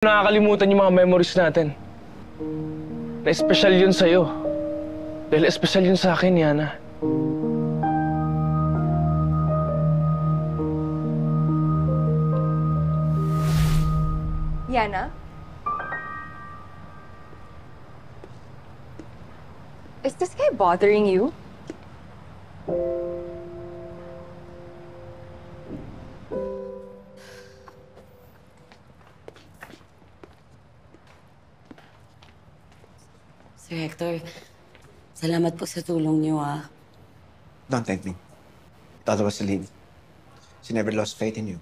Nakakalimutan yung mga memories natin. Na espesyal yun sa'yo. Dahil espesyal yun sa akin, Yana. Yana? Is this guy bothering you? Sir Hector, salamat po sa tulong niyo, ah. Don't thank me. That was Celine. She never lost faith in you.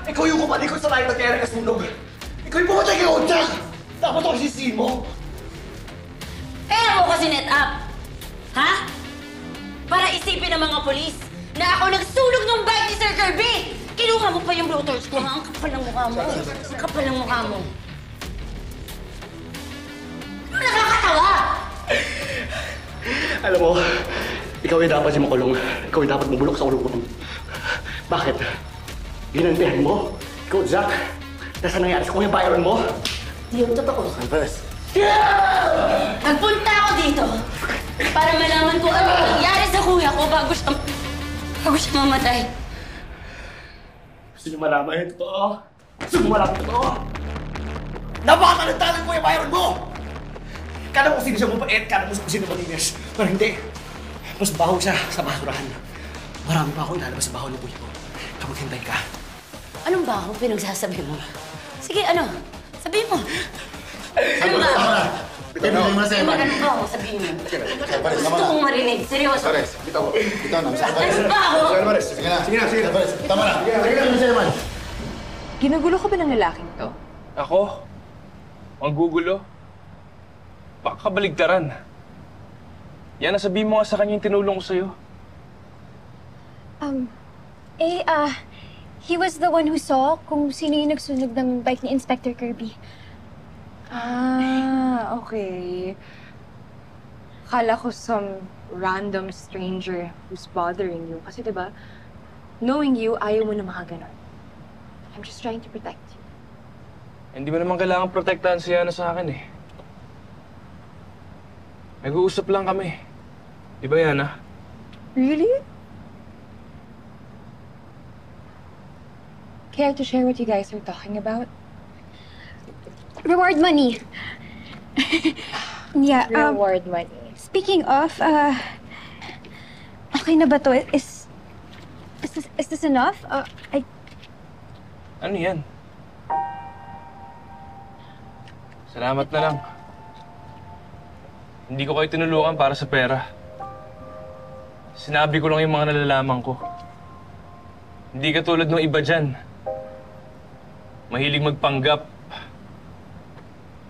Ikaw yung kumalikot sa lahat ng kaya nagkasunog. Ikaw yung pumatay kay Onchak! Dapat ako sisihin mo. Kaya mo kasi net up! Ha? Para isipin ng mga polis na ako nagsunog ng bike ni Sir Kirby! Kinuha mo pa yung blowtorch ko, ha? Ang kapal ng mukha mo. Ang kapal ng mukha mo. Ano nakakatawa? Alam mo, ikaw yung dapat si makulong. Ikaw yung dapat mabulok sa kulungan. Bakit? Ginantihan mo? Ikaw, Jack? Nasa nangyari sa Kuya Byron mo? Di yung totoo. Alvarez. Nagpunta ako dito para malaman ko ano nangyari sa kuya ko bago siya mamatay. Gusto niyo malaman yung totoo? Gusto niyo malaman yung totoo? Napakalanta ng Kuya Byron mo! Kala mo kung sino siya mabait, kala mo kung sino malinis. Pero hindi. Mas baho siya sa basurahan. Marami pa akong ilalabas sa baho ng kuya ko. Kapag hintay ka. Anong ba ako pinagsasabi mo? Sige, ano? Sabihin mo. Ano ba ako? Bitaw mo na sa Ano ba ako? Sabihin mo. Gusto kong marinig. Seryoso. Pares, bitaw mo. Bitaw na. Ano ba ako? Sige na. Sige na, sige na. Pares, tama na. Sige na, sige na. Ginugulo ka ba ng lalaking to? Ako? Ang gugulo? Baka kabaligtaran. Yana, sabihin mo nga sa kanya yung tinulong ko sa'yo. He was the one who saw kung sino yung nagsunog ng bike ni Inspector Kirby. Ah, okay. Kala ko some random stranger who's bothering you. Kasi diba, knowing you, ayaw mo na makaganon. I'm just trying to protect you. Hindi mo naman kailangan protektahan si Yana sa akin eh. Nag-uusap lang kami. Di ba, Yana? Really? Care to share what you guys are talking about? Reward money. Yeah, Reward money. speaking of, okay na ba to? Is this enough? Ano yan? Salamat na lang. Hindi ko kayo tinulungan para sa pera. Sinabi ko lang yung mga nalalaman ko. Hindi katulad ng iba dyan. Mahilig magpanggap.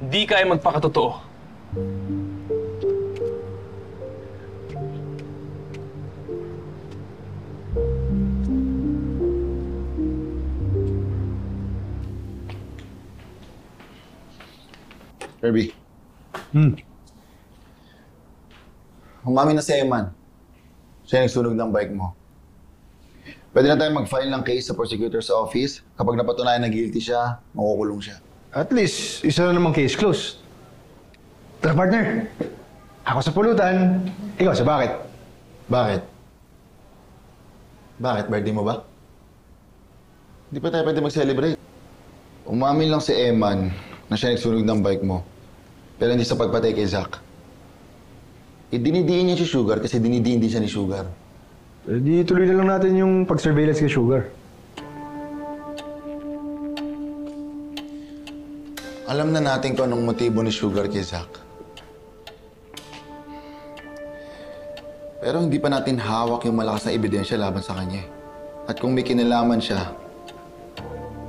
Hindi kaya magpakatotoo. Kirby. Umamin na si Eman. Siya yung nagsunog ng bike mo. Pwede na tayo mag-file ng case sa prosecutor's office. Kapag napatunayan na guilty siya, makukulong siya. At least, isa na namang case closed. Tara, partner. Ako sa pulutan, ikaw sa bakit? Bakit? Bakit? Birthday mo ba? Hindi pa tayo pwede mag-celebrate. Umamin lang si Eman na siya nagsunog ng bike mo. Pero hindi sa pagpatay kay Zach. Dinidiin niya si Sugar kasi dinidiin din siya ni Sugar. Eh, di tuloy na lang natin yung pag-surveillance kay Sugar. Alam na natin kung anong motibo ni Sugar kay Zach. Pero hindi pa natin hawak yung malakas na ebidensya laban sa kanya. At kung may kinalaman siya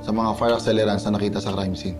sa mga fire accelerants na nakita sa crime scene.